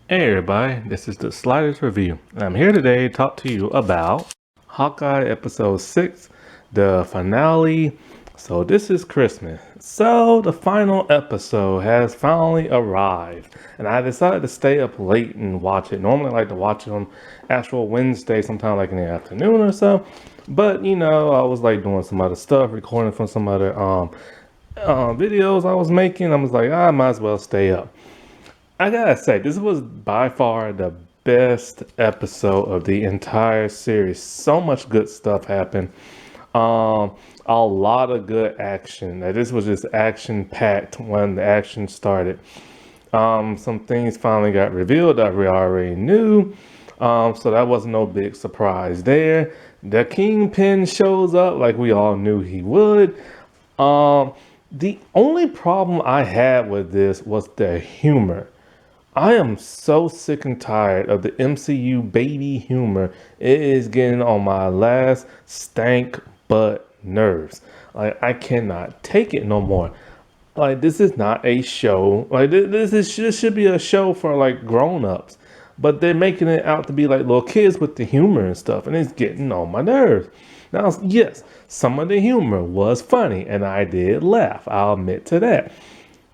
Hey everybody, this is the Sliders Review, and I'm here today to talk to you about Hawkeye Episode 6, the finale. So this is Christmas. So the final episode has finally arrived, and I decided to stay up late and watch it. Normally I like to watch it on actual Wednesday, sometime like in the afternoon or so. But I was like doing some other stuff, recording from some other videos I was making. I was like, I might as well stay up. I gotta say, this was by far the best episode of the entire series. So much good stuff happened. A lot of good action. Like, this was just action packed when the action started. Some things finally got revealed that we already knew. So that was no big surprise there. The Kingpin shows up like we all knew he would. The only problem I had with this was the humor. I am so sick and tired of the MCU baby humor. It is getting on my last stank butt nerves. Like, I cannot take it no more. Like, this is not a show. Like, this should be a show for like grown-ups. But they're making it out to be like little kids with the humor and stuff, and it's getting on my nerves. Now, yes, some of the humor was funny, and I did laugh. I'll admit to that.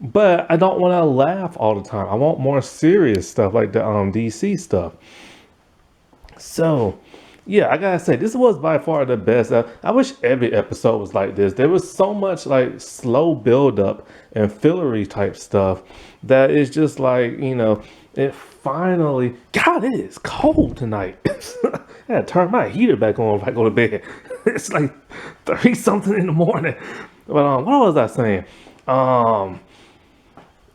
But I don't want to laugh all the time. I want more serious stuff like the DC stuff. So, yeah, I gotta say, this was by far the best. I wish every episode was like this. There was so much like slow build up and fillery type stuff that is just like, it finally, God, it is cold tonight. I had to turn my heater back on if I go to bed. It's like 30 something in the morning. But what was I saying?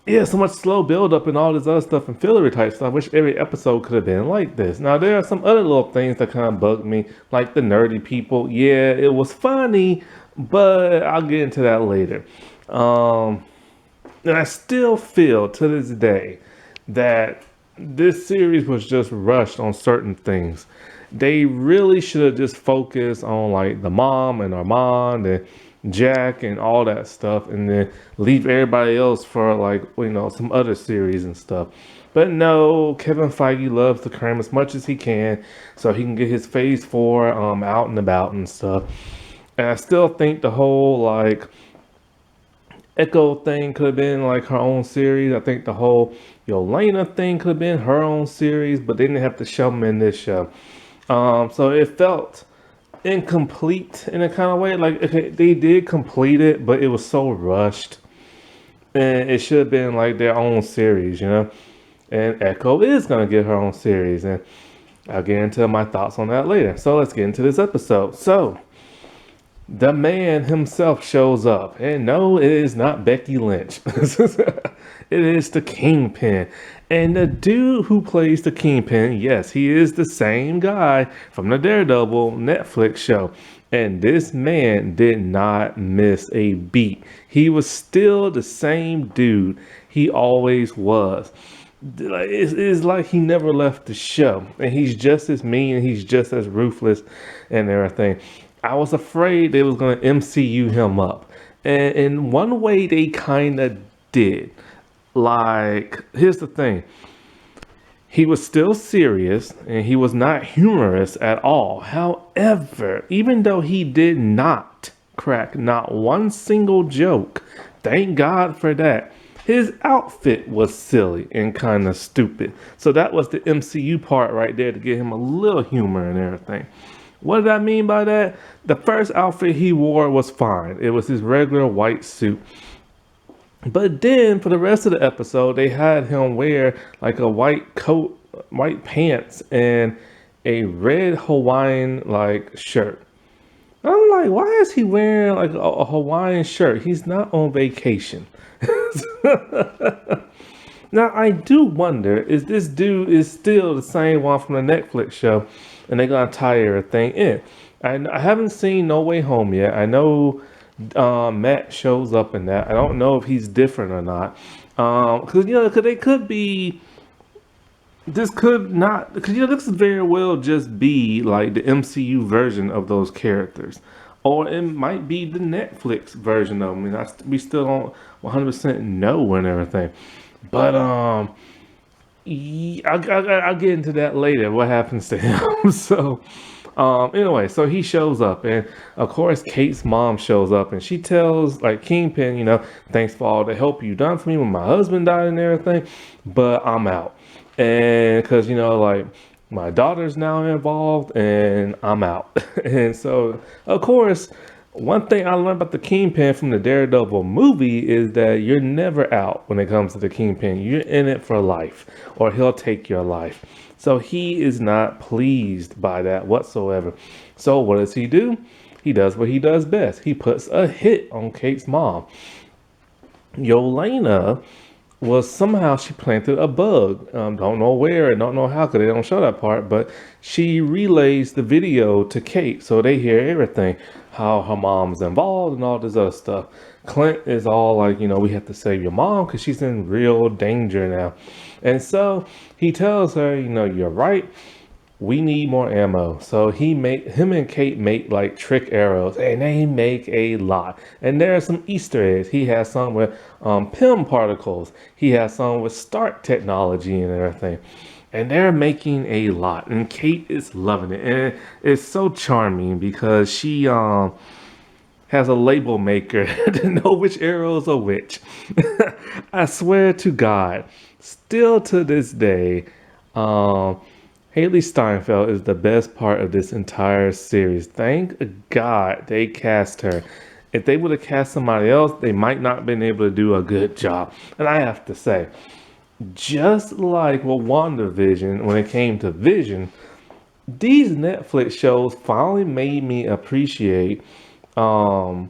Yeah, so much slow build up and all this other stuff and fillery type stuff. I wish every episode could have been like this. Now, there are some other little things that kind of bugged me, like the nerdy people. Yeah, it was funny, but I'll get into that later. And I still feel to this day that this series was just rushed on certain things. They really should have just focused on like the mom and Armand and Jack and all that stuff, and then leave everybody else for like some other series and stuff. But no, Kevin Feige loves to cram as much as he can so he can get his phase 4 out and about and stuff. And I still think the whole like Echo thing could have been like her own series. I think the whole Yelena thing could have been her own series, but they didn't have to show them in this show. So it felt incomplete in a kind of way. Like, okay, they did complete it, but it was so rushed, and it should have been like their own series. And Echo is gonna get her own series, and I'll get into my thoughts on that later. So let's get into this episode. So the man himself shows up, and no, it is not Becky Lynch. It is the Kingpin. And the dude who plays the Kingpin, yes, he is the same guy from the Daredevil Netflix show. And this man did not miss a beat. He was still the same dude he always was. It's like he never left the show. And he's just as mean and he's just as ruthless and everything. I was afraid they was going to MCU him up. And in one way, they kind of did. Like, here's the thing. He was still serious and he was not humorous at all. However, even though he did not crack not one single joke, thank God for that, his outfit was silly and kind of stupid. So that was the MCU part right there to get him a little humor and everything. What did I mean by that? The first outfit he wore was fine. It was his regular white suit. But then for the rest of the episode, they had him wear like a white coat, white pants, and a red Hawaiian like shirt. I'm like, why is he wearing like a Hawaiian shirt? He's not on vacation. Now I do wonder, is this dude is still the same one from the Netflix show, and they're gonna tie everything in? I haven't seen No Way Home yet. I know Matt shows up in that. I don't know if he's different or not. Because they could be. This could not. Because this could very well just be like the MCU version of those characters, or it might be the Netflix version of them. We still don't 100% know and everything. But I'll get into that later. What happens to him? So, anyway, so he shows up, and of course, Kate's mom shows up, and she tells like Kingpin, thanks for all the help you done for me when my husband died and everything, but I'm out, and because like my daughter's now involved, and I'm out, and so of course. One thing I learned about the Kingpin from the Daredevil movie is that you're never out when it comes to the Kingpin. You're in it for life, or he'll take your life. So he is not pleased by that whatsoever. So what does he do? He does what he does best. He puts a hit on Kate's mom. Yelena was somehow she planted a bug. Don't know where, don't know how, because they don't show that part. But she relays the video to Kate, so they hear everything, how her mom's involved and all this other stuff. Clint is all like, we have to save your mom because she's in real danger now. And so he tells her, you're right. We need more ammo. So him and Kate make like trick arrows, and they make a lot. And there are some Easter eggs. He has some with PIM particles. He has some with Stark technology and everything. And they're making a lot. And Kate is loving it. And it's so charming because she has a label maker to know which arrows are which. I swear to God, still to this day, Haley Steinfeld is the best part of this entire series. Thank God they cast her. If they would have cast somebody else, they might not have been able to do a good job. And I have to say, just like with WandaVision, when it came to Vision, these Netflix shows finally made me appreciate Hawkeye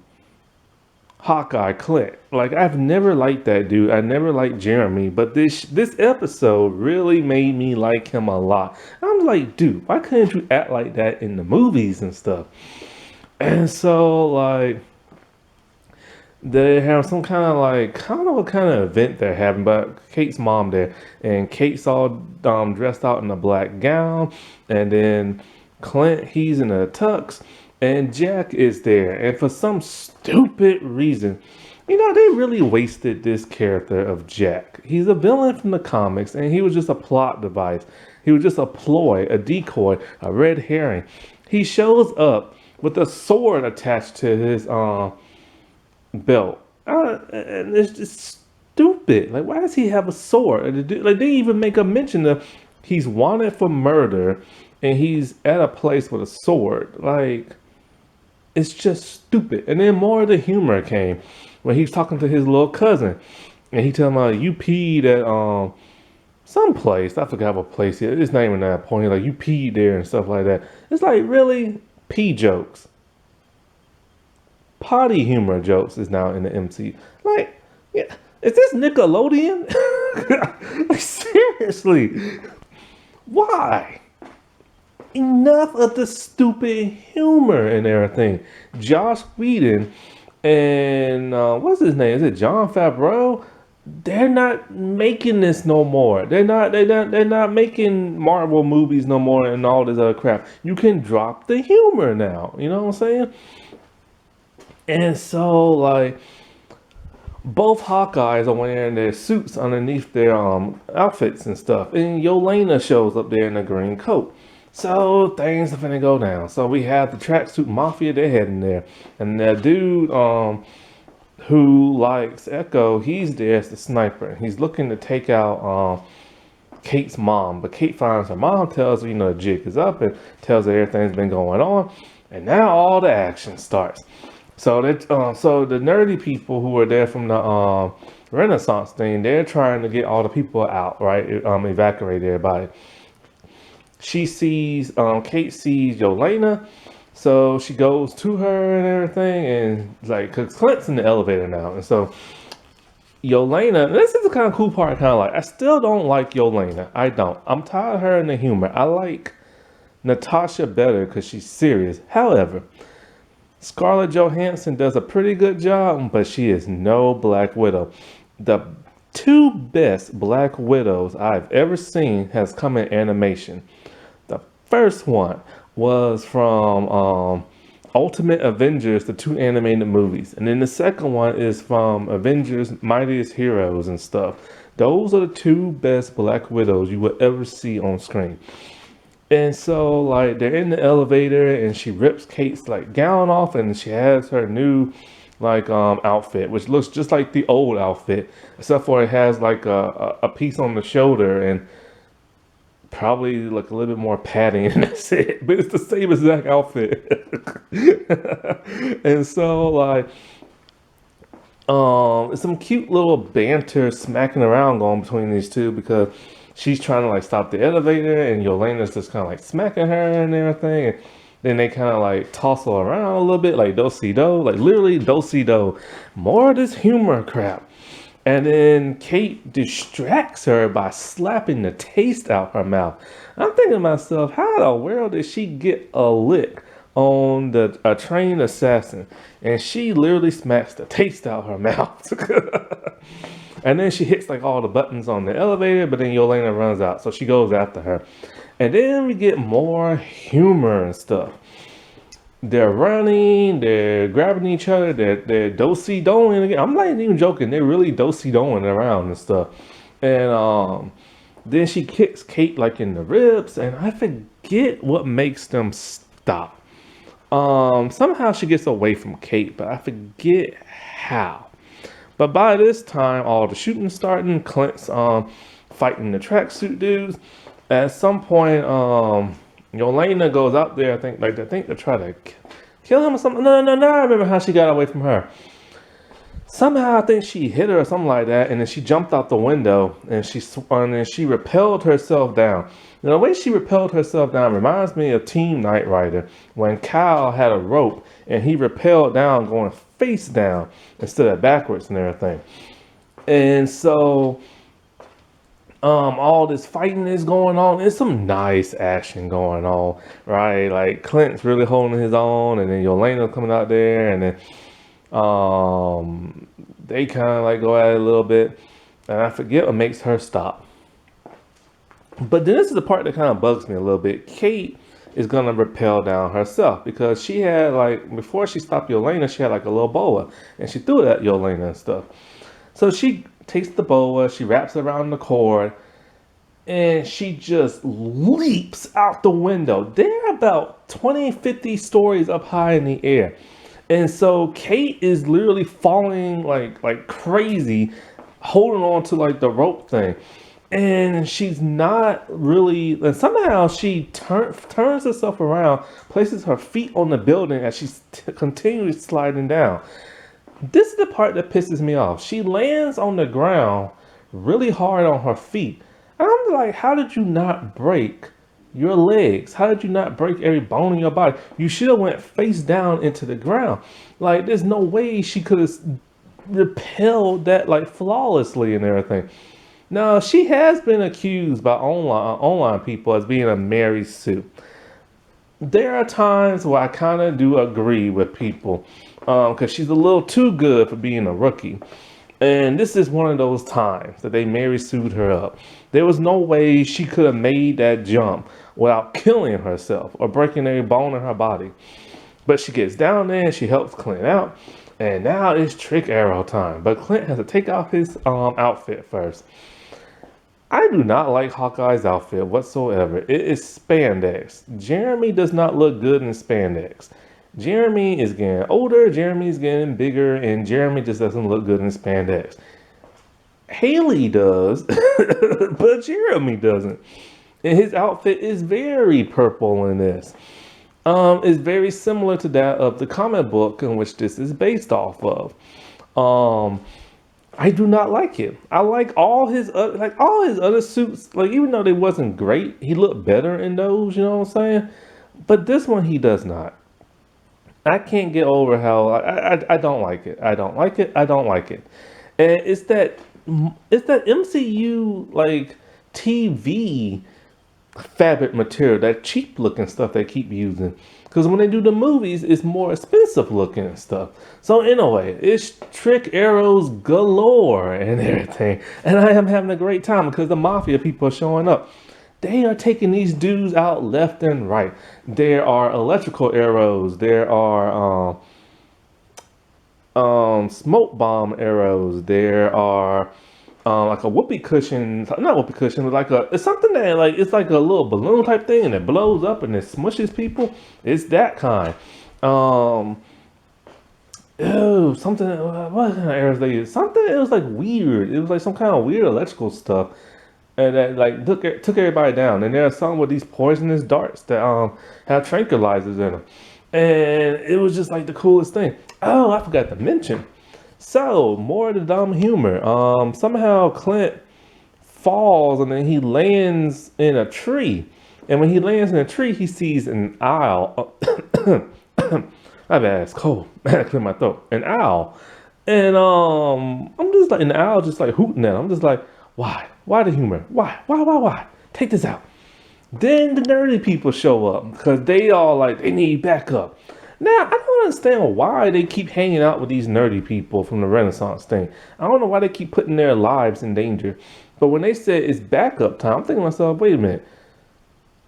Clint. Like, I've never liked that dude. I never liked Jeremy, but this episode really made me like him a lot. I'm like, dude, why couldn't you act like that in the movies and stuff? And so, like, they have some kind of like, I don't know what kind of event they're having, but Kate's mom there, and Kate's all dressed out in a black gown, and then Clint, he's in a tux, and Jack is there, and for some stupid reason, they really wasted this character of Jack. He's a villain from the comics, and he was just a plot device. He was just a ploy, a decoy, a red herring. He shows up with a sword attached to his belt, and it's just stupid. Like, why does he have a sword? Like, they even make a mention of he's wanted for murder, and he's at a place with a sword. Like, it's just stupid. And then more of the humor came when he's talking to his little cousin, and he tell him, you peed at some place. I forgot what place. It's not even that point. He's like, you peed there and stuff like that. It's like, really? Pee jokes, potty humor jokes is now in the MC. Like, yeah, is this Nickelodeon? Like, seriously, why? Enough of the stupid humor and everything. Josh Whedon and what's his name? Is it Jon Favreau? They're not making this no more. They're not making Marvel movies no more and all this other crap. You can drop the humor now. You know what I'm saying? And so, like, both Hawkeyes are wearing their suits underneath their outfits and stuff. And Yelena shows up there in a green coat. So things are finna go down. So we have the tracksuit mafia, they're heading there. And the dude who likes Echo, he's there as the sniper. He's looking to take out Kate's mom. But Kate finds her mom, tells her, the jig is up, and tells her everything's been going on. And now all the action starts. So so the nerdy people who were there from the Renaissance thing, they're trying to get all the people out, right? Evacuate everybody. Kate sees Yelena, so she goes to her and everything, and like, cause Clint's in the elevator now, and so Yelena, this is the kind of cool part, I still don't like Yelena. I don't. I'm tired of her and the humor. I like Natasha better because she's serious. However, Scarlett Johansson does a pretty good job, but she is no Black Widow. The two best Black Widows I've ever seen has come in animation. The first one was from Ultimate Avengers, the 2 animated movies. And then the second one is from Avengers Mightiest Heroes and stuff. Those are the two best Black Widows you would ever see on screen. And so like they're in the elevator and she rips Kate's like gown off and she has her new like outfit, which looks just like the old outfit, except for it has like a piece on the shoulder and probably like a little bit more padding and that's it. But it's the same exact outfit. And so like some cute little banter smacking around going between these two because she's trying to like stop the elevator and Yolena's just kind of like smacking her and everything. And then they kind of like tossle around a little bit like do-si-do, like literally do-si-do. More of this humor crap. And then Kate distracts her by slapping the taste out her mouth. I'm thinking to myself, how in the world did she get a lick on a trained assassin? And she literally smacks the taste out her mouth. And then she hits like all the buttons on the elevator, but then Yelena runs out. So she goes after her. And then we get more humor and stuff. They're running, they're grabbing each other, they're do-si-doing again. I'm not even joking, they're really do-si-doing around and stuff. And then she kicks Kate like in the ribs, and I forget what makes them stop. Somehow she gets away from Kate, but I forget how. But by this time, all the shooting's starting. Clint's fighting the tracksuit dudes. At some point, Yelena goes out there, I think to try to kill him or something. No, I remember how she got away from her. Somehow I think she hit her or something like that, and then she jumped out the window and she repelled herself down. Now, the way she repelled herself down reminds me of Team Knight Rider when Kyle had a rope and he repelled down going face down instead of backwards and everything. And so all this fighting is going on. There's some nice action going on, right? Like Clint's really holding his own, and then Yelena's coming out there, and then they kind of like go at it a little bit, and I forget what makes her stop. But then this is the part that kind of bugs me a little bit. Kate is gonna rappel down herself because she had like before she stopped Yelena, she had like a little boa, and she threw it at Yelena and stuff. So she takes the boa, she wraps it around the cord, and she just leaps out the window. They're about 20, 50 stories up high in the air. And so Kate is literally falling like crazy, holding on to like the rope thing. And she's not really, and somehow she turns herself around, places her feet on the building as she's continually sliding down. This is the part that pisses me off. She lands on the ground really hard on her feet. And I'm like, how did you not break your legs? How did you not break every bone in your body? You should have went face down into the ground. Like, there's no way she could have repelled that like flawlessly and everything. Now, she has been accused by online people as being a Mary Sue. There are times where I kind of do agree with people because she's a little too good for being a rookie. And this is one of those times that they Mary Sued her up. There was no way she could have made that jump without killing herself or breaking every bone in her body. But she gets down there and she helps Clint out. And now it's trick arrow time. But Clint has to take off his outfit first. I do not like Hawkeye's outfit whatsoever. It is spandex. Jeremy does not look good in spandex. Jeremy is getting older, Jeremy's getting bigger, and Jeremy just doesn't look good in spandex. Haley does, but Jeremy doesn't. And his outfit is very purple in this. It's very similar to that of the comic book in which this is based off of. I do not like it. I like all his other suits. Like, even though they wasn't great, he looked better in those. You know what I'm saying? But this one he does not. I can't get over how I don't like it. I don't like it. I don't like it. And it's that MCU like TV fabric material, that cheap looking stuff they keep using. Because when they do the movies, it's more expensive looking and stuff. So anyway, it's trick arrows galore and everything. And I am having a great time because the mafia people are showing up. They are taking these dudes out left and right. There are electrical arrows. There are smoke bomb arrows. There are like a whoopee cushion, not whoopee cushion, but like it's something that like it's like a little balloon type thing and it blows up and it smushes people. It's that kind. Um, Ew, something. What kind of arrows they use? Something. It was like weird. It was like some kind of weird electrical stuff, and that like took everybody down. And there are some with these poisonous darts that have tranquilizers in them, and it was just like the coolest thing. Oh, I forgot to mention. So more of the dumb humor. Somehow Clint falls and then he lands in a tree, and when he lands in a tree, he sees an owl. My bad, it's cold. I had to clear my throat. An owl. And I'm just like, an owl just like hooting at him. I'm just like, why? Why the humor? Why? Why? Take this out. Then the nerdy people show up because they all like, they need backup. Now, I don't understand why they keep hanging out with these nerdy people from the Renaissance thing. I don't know why they keep putting their lives in danger. But when they said it's backup time, I'm thinking to myself, wait a minute.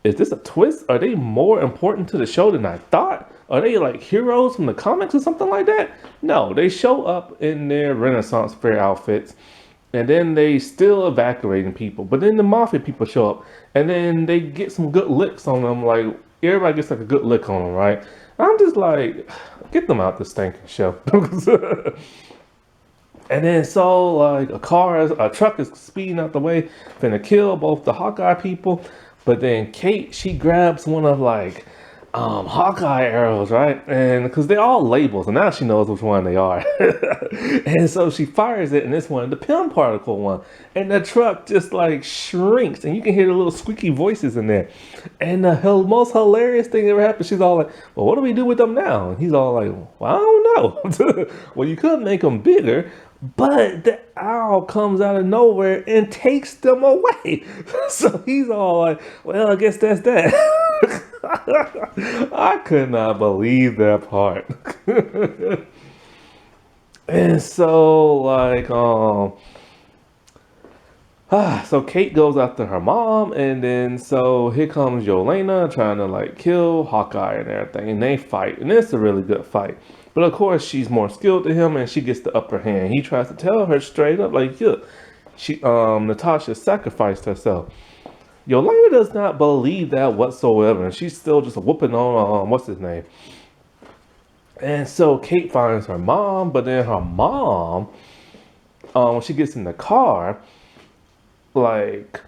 Is this a twist? Are they more important to the show than I thought? Are they like heroes from the comics or something like that? No, they show up in their Renaissance fair outfits and then they still evacuating people. But then the mafia people show up and then they get some good licks on them. Like everybody gets like a good lick on them, right? I'm just like, get them out this stinking show. And then so like a truck is speeding out the way, finna kill both the Hawkeye people. But then Kate, she grabs one of like hawkeye arrows, right? And because they're all labels, and now she knows which one they are. And so she fires it, and this one, the Pym particle one, and the truck just like shrinks, and you can hear the little squeaky voices in there. And the most hilarious thing that ever happened, she's all like, well, what do we do with them now? And he's all like, well, I don't know. Well, you could make them bigger, but the owl comes out of nowhere and takes them away. So he's all like, well, I guess that's that. I could not believe that part. And so like so Kate goes after her mom, and then so here comes Yelena trying to like kill Hawkeye and everything, and they fight, and it's a really good fight. But of course she's more skilled than him and she gets the upper hand. He tries to tell her straight up like, yeah, Natasha sacrificed herself. Yelena does not believe that whatsoever, and she's still just whooping on what's his name. And so Kate finds her mom, but then her mom, when she gets in the car, like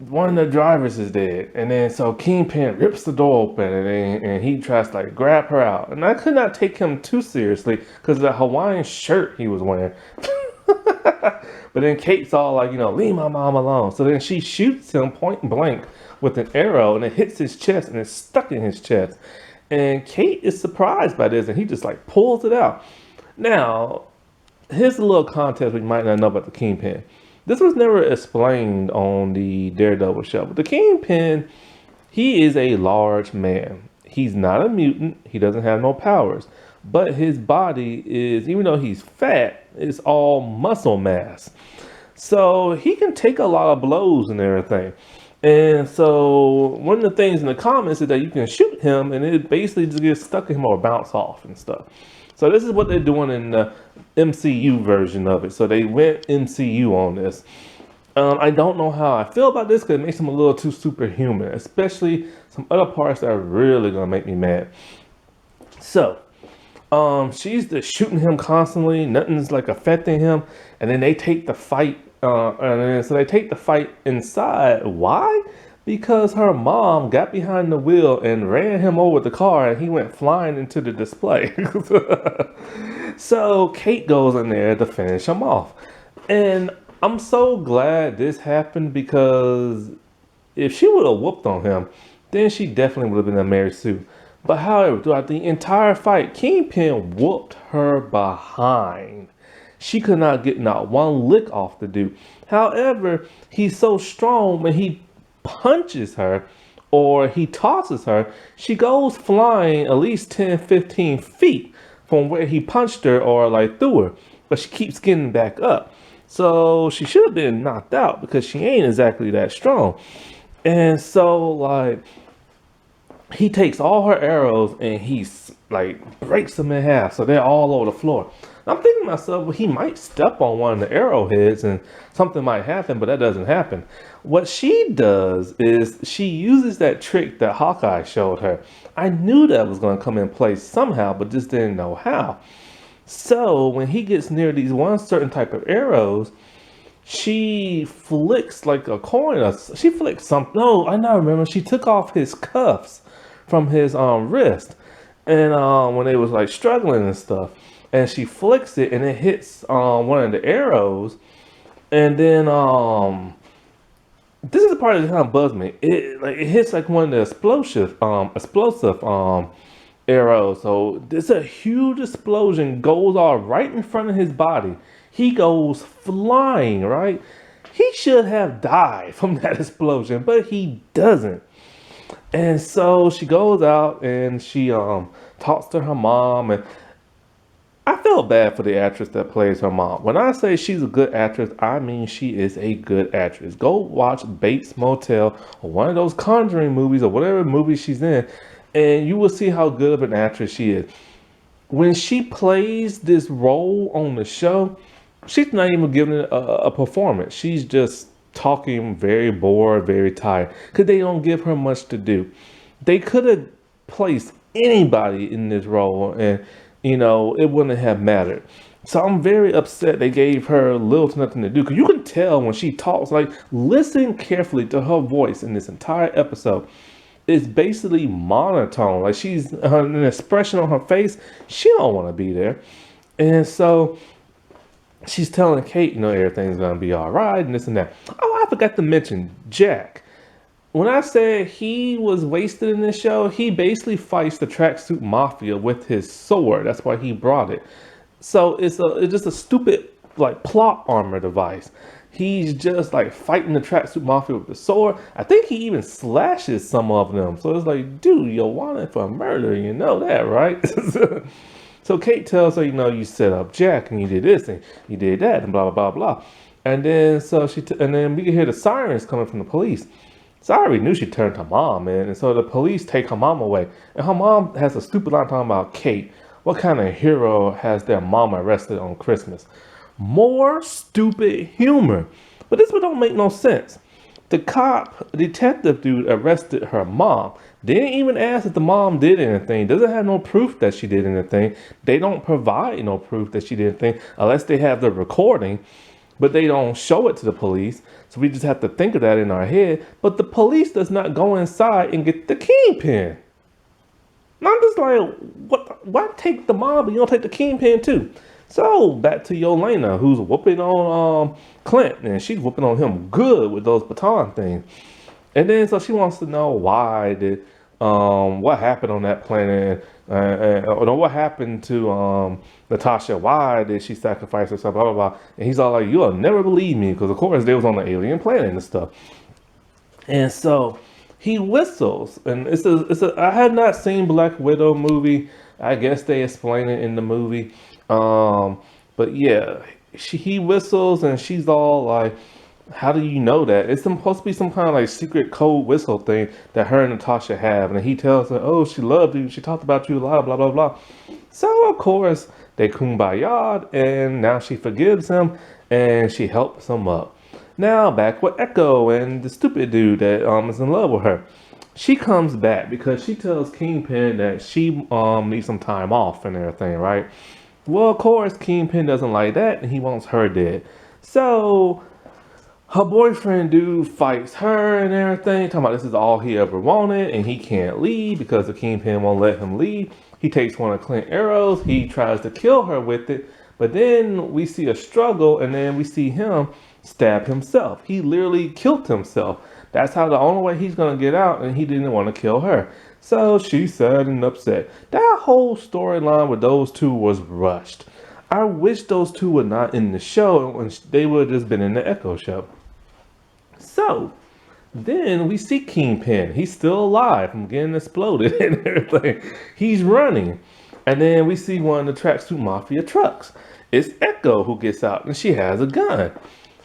one of the drivers is dead, and then so Kingpin rips the door open, and he tries to like grab her out, and I could not take him too seriously because of the Hawaiian shirt he was wearing. But then Kate's all like, leave my mom alone. So then she shoots him point blank with an arrow, and it hits his chest, and it's stuck in his chest. And Kate is surprised by this, and he just like pulls it out. Now, here's a little context we might not know about the Kingpin. This was never explained on the Daredevil show, but the Kingpin, he is a large man. He's not a mutant. He doesn't have no powers. But his body is, even though he's fat, it's all muscle mass. So he can take a lot of blows and everything. And so one of the things in the comics is that you can shoot him and it basically just gets stuck in him or bounce off and stuff. So this is what they're doing in the MCU version of it. So they went MCU on this. I don't know how I feel about this because it makes him a little too superhuman, especially some other parts that are really going to make me mad. So she's just shooting him constantly. Nothing's like affecting him. And then they take the fight. So they take the fight inside. Why? Because her mom got behind the wheel and ran him over the car, and he went flying into the display. So Kate goes in there to finish him off. And I'm so glad this happened because if she would have whooped on him, then she definitely would have been a Mary Sue. But however, throughout the entire fight, Kingpin whooped her behind. She could not get not one lick off the dude. However, he's so strong when he punches her or he tosses her, she goes flying at least 10, 15 feet from where he punched her or like threw her. But she keeps getting back up. So she should have been knocked out because she ain't exactly that strong. And so like he takes all her arrows and he's like breaks them in half. So they're all over the floor. I'm thinking to myself, well, he might step on one of the arrowheads and something might happen, but that doesn't happen. What she does is she uses that trick that Hawkeye showed her. I knew that was going to come in place somehow, but just didn't know how. So when he gets near these one certain type of arrows, she flicks like a coin. Or she flicks something. No, I now remember. She took off his cuffs from his wrist, and when they was like struggling and stuff, and she flicks it, and it hits one of the arrows, and then this is the part that kind of bugs me. It hits like one of the explosive arrows. So there's a huge explosion goes all right in front of his body. He goes flying, right? He should have died from that explosion, but he doesn't. And so she goes out and she talks to her mom, and I felt bad for the actress that plays her mom. When I say she's a good actress, I mean she is a good actress. Go watch Bates Motel or one of those Conjuring movies or whatever movie she's in, and you will see how good of an actress she is. When she plays this role on the show, she's not even giving it a performance. She's just talking very bored, very tired, because they don't give her much to do. They could have placed anybody in this role and it wouldn't have mattered. So I'm very upset they gave her little to nothing to do, because you can tell when she talks, like, listen carefully to her voice in this entire episode. It's basically monotone. Like, she's an expression on her face, she don't want to be there. And so she's telling Kate, everything's gonna be all right and this and that. Oh, I forgot to mention Jack. When I said he was wasted in this show, he basically fights the tracksuit mafia with his sword. That's why he brought it. So it's just a stupid like plot armor device. He's just like fighting the tracksuit mafia with the sword. I think he even slashes some of them. So it's like, dude, you're wanted for murder. You know that, right? So Kate tells her, you set up Jack and you did this and you did that and blah, blah, blah, blah. And then and then we can hear the sirens coming from the police. So I already knew she turned her mom in. And so the police take her mom away. And her mom has a stupid line talking about Kate. What kind of hero has their mom arrested on Christmas? More stupid humor. But this one don't make no sense. The detective dude arrested her mom. They didn't even ask if the mom did anything. Doesn't have no proof that she did anything. They don't provide no proof that she did anything unless they have the recording, but they don't show it to the police. So we just have to think of that in our head. But the police does not go inside and get the kingpin. And I'm just like, what? Why take the mom, but you don't take the kingpin too? So back to Yelena, who's whooping on Clint, and she's whooping on him good with those baton things. And then so she wants to know why did what happened on that planet, or what happened to Natasha? Why did she sacrifice herself? Blah blah blah. And he's all like, "You'll never believe me," because of course they was on the alien planet and stuff. And so he whistles, and I had not seen Black Widow movie. I guess they explain it in the movie. But yeah, he whistles, and she's all like, how do you know that? It's supposed to be some kind of like secret code whistle thing that her and Natasha have. And he tells her, oh, she loved you. She talked about you a lot, blah, blah, blah. So, of course, they kumbaya, and now she forgives him, and she helps him up. Now, back with Echo and the stupid dude that is in love with her. She comes back because she tells Kingpin that she needs some time off and everything, right? Well, of course, Kingpin doesn't like that, and he wants her dead. So her boyfriend dude fights her and everything, talking about this is all he ever wanted, and he can't leave because the Kingpin won't let him leave. He takes one of Clint's arrows, he tries to kill her with it, but then we see a struggle, and then we see him stab himself. He literally killed himself. That's how the only way he's going to get out, and he didn't want to kill her. So she's sad and upset. That whole storyline with those two was rushed. I wish those two were not in the show, and they would have just been in the Echo show. So then we see Kingpin. He's still alive from getting exploded and everything. He's running. And then we see one of the Tracksuit Mafia trucks. It's Echo who gets out, and she has a gun.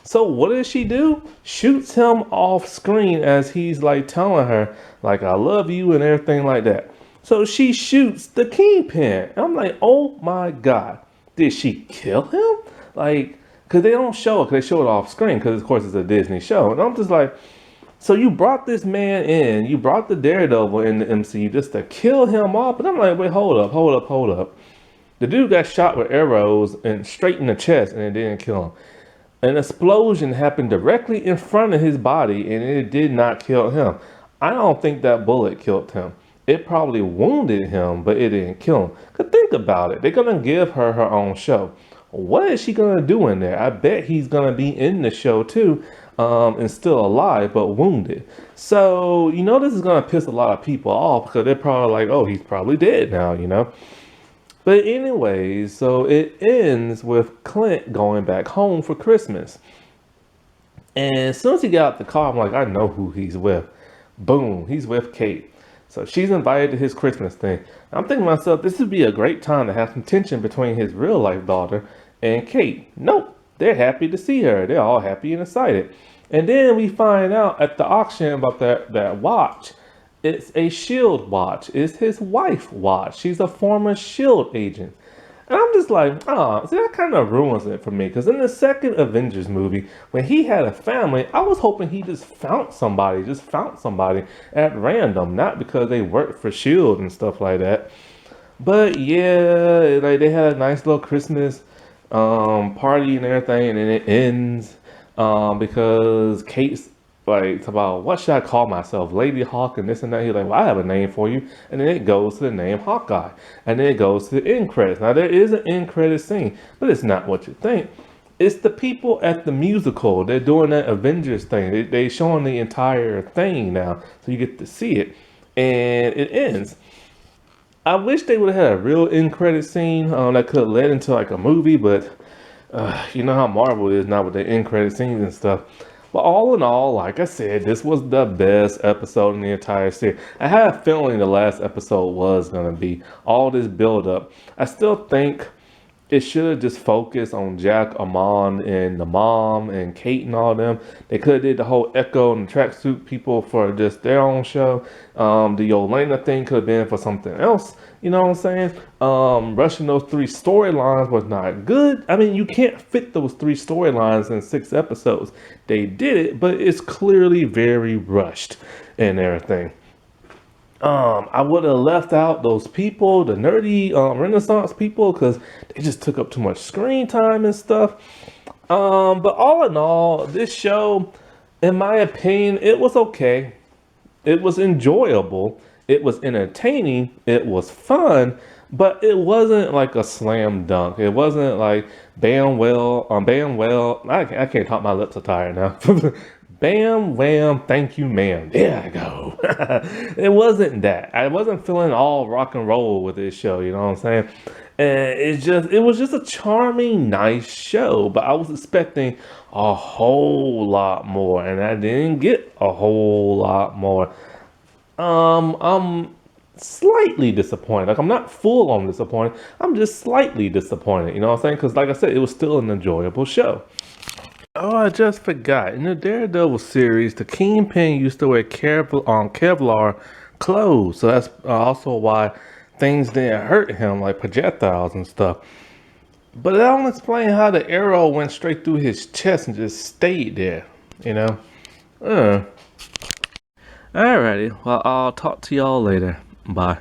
So what does she do? Shoots him off screen as he's like telling her, like, I love you and everything like that. So she shoots the Kingpin. I'm like, oh my God. did she kill him? Like, because they don't show it, because they show it off screen, because of course it's a Disney show. And I'm just like, so you brought this man in, you brought the Daredevil in the MCU just to kill him off. But I'm like, wait, hold up. The dude got shot with arrows and straight in the chest, and it didn't kill him. An explosion happened directly in front of his body, and it did not kill him. I don't think that bullet killed him. It probably wounded him, but it didn't kill him. Cause think about it. They're gonna give her her own show. What is she gonna do in there? I bet he's gonna be in the show too, and still alive but wounded. So this is gonna piss a lot of people off because they're probably like, oh, he's probably dead now. But anyways, so it ends with Clint going back home for Christmas. And as soon as he got out the car, I'm like, I know who he's with. Boom, he's with Kate. So she's invited to his Christmas thing. I'm thinking to myself, this would be a great time to have some tension between his real life daughter and Kate. Nope, they're happy to see her. They're all happy and excited. And then we find out at the auction about that watch. It's a S.H.I.E.L.D. watch. It's his wife's watch. She's a former S.H.I.E.L.D. agent. And I'm just like, see, that kind of ruins it for me. Because in the second Avengers movie, when he had a family, I was hoping he just found somebody at random, not because they worked for S.H.I.E.L.D. and stuff like that. But yeah, like they had a nice little Christmas party and everything, and then it ends because Kate's like, about what should I call myself, Lady Hawk and this and that. He's like, well, I have a name for you. And then it goes to the name Hawkeye. And then it goes to the end credits. Now, there is an end credit scene, but it's not what you think. It's the people at the musical. They're doing that Avengers thing. They showing the entire thing now, so you get to see it. And it ends. I wish they would have had a real end credit scene that could have led into like a movie, but you know how Marvel is now with the end credit scenes and stuff. But all in all, like I said, this was the best episode in the entire series. I had a feeling the last episode was going to be all this build up. I still think it should have just focused on Jack, Amon, and the mom, and Kate, and all them. They could have did the whole Echo and the tracksuit people for just their own show. The Yelena thing could have been for something else. You know what I'm saying? Rushing those 3 storylines was not good. I mean, you can't fit those 3 storylines in 6 episodes. They did it, but it's clearly very rushed and everything. I would have left out those people, the nerdy Renaissance people, because they just took up too much screen time and stuff. But all in all, this show, in my opinion, it was okay. It was enjoyable. It was entertaining. It was fun. But it wasn't like a slam dunk. It wasn't like bam, well. I can't talk, my lips are tired now. Bam, wham, thank you, ma'am. There I go. It wasn't that. I wasn't feeling all rock and roll with this show, you know what I'm saying? And it was just a charming, nice show, but I was expecting a whole lot more, and I didn't get a whole lot more. I'm slightly disappointed. Like, I'm not full on disappointed. I'm just slightly disappointed, you know what I'm saying? Because like I said, it was still an enjoyable show. Oh, I just forgot. In the Daredevil series, the Kingpin used to wear Kevlar clothes. So that's also why things didn't hurt him, like projectiles and stuff. But that don't explain how the arrow went straight through his chest and just stayed there, you know? Alrighty, well, I'll talk to y'all later. Bye.